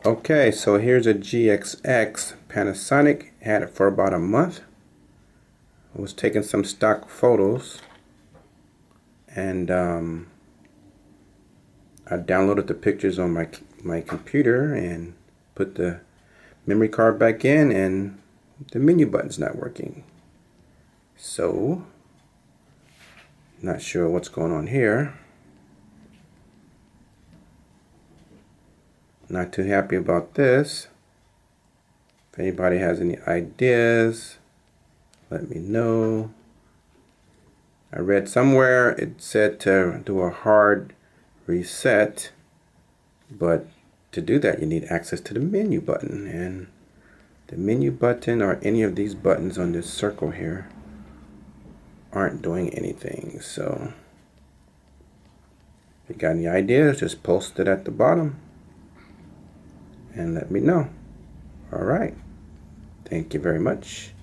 Okay, so here's a GXX Panasonic. Had it for about a month. I was taking some stock photos, and I downloaded the pictures on my computer and put the memory card back in, and the menu button's not working. So, not sure what's going on here. Not too happy about this. If anybody has any ideas, let me know. I read somewhere it said to do a hard reset, but to do that you need access to the menu button, and the menu button or any of these buttons on this circle here aren't doing anything. So if you got any ideas, just post it at the bottom and let me know. All right. Thank you very much.